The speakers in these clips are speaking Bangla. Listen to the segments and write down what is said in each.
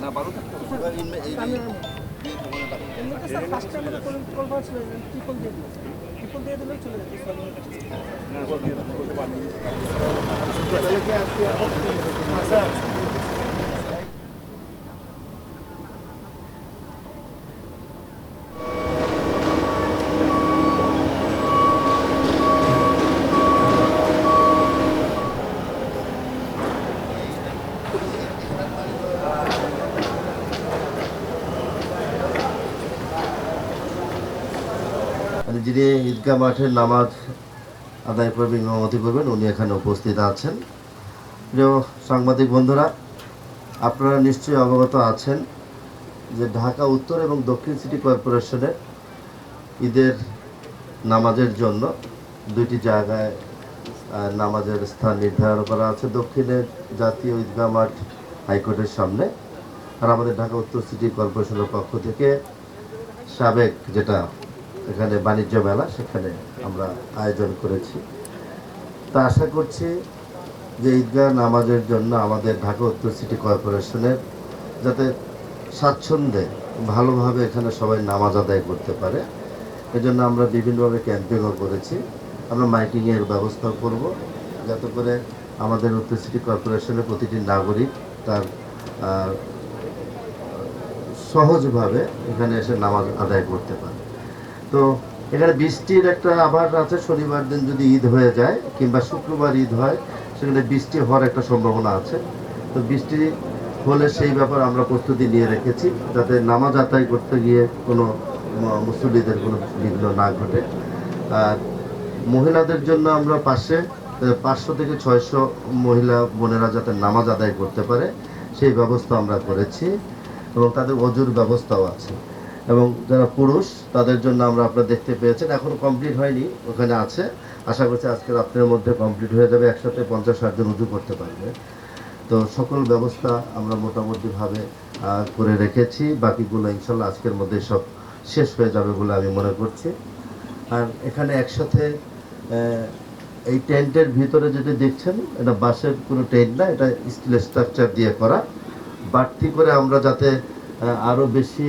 না ভালো থাকতো এবার এমনিতে স্যার ফার্স্টে আমাদের কনফারেন্স ছিল ট্রিপল দিয়ে দিলেও চলে যেত সলিমের কাছে যিনি ঈদগাহ মাঠের নামাজ আদায় করবেন, ইমামতি করবেন, উনি এখানে উপস্থিত আছেন। প্রিয় সাংবাদিক বন্ধুরা, আপনারা নিশ্চয়ই অবগত আছেন যে ঢাকা উত্তর এবং দক্ষিণ সিটি কর্পোরেশনে ঈদের নামাজের জন্য দুইটি জায়গায় নামাজের স্থান নির্ধারণ করা আছে। দক্ষিণে জাতীয় ঈদগাহ মাঠ হাইকোর্টের সামনে, আর আমাদের ঢাকা উত্তর সিটি কর্পোরেশনের পক্ষ থেকে সাবেক যেটা এখানে বাণিজ্য মেলা, সেখানে আমরা আয়োজন করেছি। তা আশা করছি যে ঈদগাহ নামাজের জন্য আমাদের ঢাকা উত্তর সিটি কর্পোরেশনের যাতে স্বাচ্ছন্দ্যে ভালোভাবে এখানে সবাই নামাজ আদায় করতে পারে, এজন্য আমরা বিভিন্নভাবে ক্যাম্পেইনও করেছি। আমরা মাইকিংয়ের ব্যবস্থা করব যাতে করে আমাদের উত্তর সিটি কর্পোরেশনের প্রতিটি নাগরিক তার সহজভাবে এখানে এসে নামাজ আদায় করতে পারে। তো এখানে বৃষ্টির একটা আভাস আছে। শনিবার দিন যদি ঈদ হয়ে যায় কিংবা শুক্রবার ঈদ হয়, সেখানে বৃষ্টি হওয়ার একটা সম্ভাবনা আছে। তো বৃষ্টি হলে সেই ব্যাপারে আমরা প্রস্তুতি নিয়ে রেখেছি যাতে নামাজ আদায় করতে গিয়ে কোনো মুসল্লিদের কোনো বিঘ্ন না ঘটে। আর মহিলাদের জন্য আমরা পাশে 500 থেকে 600 মহিলা বোনেরা যাতে নামাজ আদায় করতে পারে সেই ব্যবস্থা আমরা করেছি, এবং তাদের অজুর ব্যবস্থাও আছে। এবং যারা পুরুষ তাদের জন্য আমরা আপনারা দেখতে পেয়েছেন, এখনও কমপ্লিট হয়নি, ওখানে আছে। আশা করছি আজকে রাত্রের মধ্যে কমপ্লিট হয়ে যাবে, একসাথে 50-60 জন উজু করতে পারবে। তো সকল ব্যবস্থা আমরা মোটামুটিভাবে করে রেখেছি। বাকিগুলো ইনশাল্লাহ আজকের মধ্যে সব শেষ হয়ে যাবে বলে আমি মনে করছি। আর এখানে একসাথে এই টেন্টের ভিতরে যেটা দেখছেন, এটা বাঁশের কোনো টেন্ট না, এটা স্টিলের স্ট্রাকচার দিয়ে করা। বাড়তি করে আমরা যাতে আরও বেশি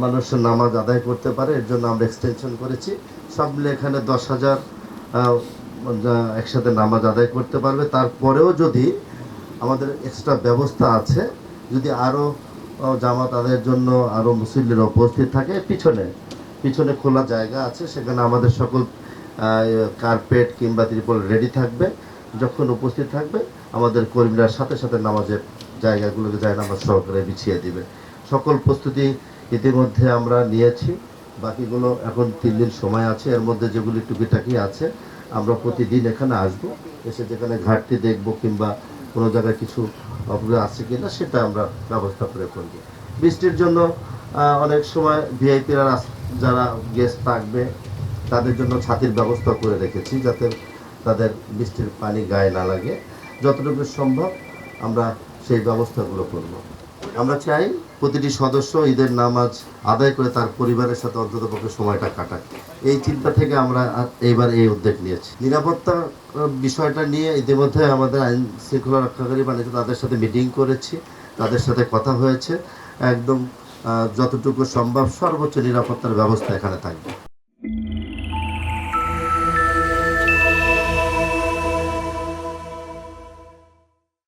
মানুষ নামাজ আদায় করতে পারে, এর জন্য আমরা এক্সটেনশন করেছি। সব মিলে এখানে 10,000 একসাথে নামাজ আদায় করতে পারবে। তারপরেও যদি আমাদের এক্সট্রা ব্যবস্থা আছে, যদি আরও জামাত আদায়ের জন্য আরও মুসল্লিরা উপস্থিত থাকে, পিছনে খোলা জায়গা আছে, সেখানে আমাদের সকল কার্পেট কিংবা ত্রিপল রেডি থাকবে। যখন উপস্থিত থাকবে আমাদের কর্মীরা সাথে সাথে নামাজের জায়গাগুলোকে নামাজ সহকারে বিছিয়ে দিবে। সকল প্রস্তুতি ইতিমধ্যে আমরা নিয়েছি। বাকিগুলো এখন 3 দিন সময় আছে, এর মধ্যে যেগুলি টুকিটাকি আছে আমরা প্রতিদিন এখানে আসবো, এসে যেখানে ঘাটতি দেখব কিংবা কোনো জায়গায় কিছু অপরাধ আছে কিনা সেটা আমরা ব্যবস্থা করে করব। বৃষ্টির জন্য অনেক সময় ভিআইপিরা যারা গেস্ট থাকবে তাদের জন্য ছাতির ব্যবস্থা করে রেখেছি যাতে তাদের বৃষ্টির পানি গায়ে না লাগে। যতটুকু সম্ভব আমরা সেই ব্যবস্থাগুলো করব। আমরা চাই প্রতিটি সদস্য ঈদের নামাজ আদায় করে তার পরিবারের সাথে অন্ততপক্ষে সময়টা কাটায়। এই চিন্তা থেকে আমরা এইবার এই উদ্যোগ নিয়েছি। নিরাপত্তা বিষয়টা নিয়ে ইতিমধ্যে আমাদের আইন শৃঙ্খলা রক্ষাকারী বাহিনী তাদের সাথে মিটিং করেছি, তাদের সাথে কথা হয়েছে। একদম যতটুকু সম্ভব সর্বোচ্চ নিরাপত্তার ব্যবস্থা এখানে থাকবে।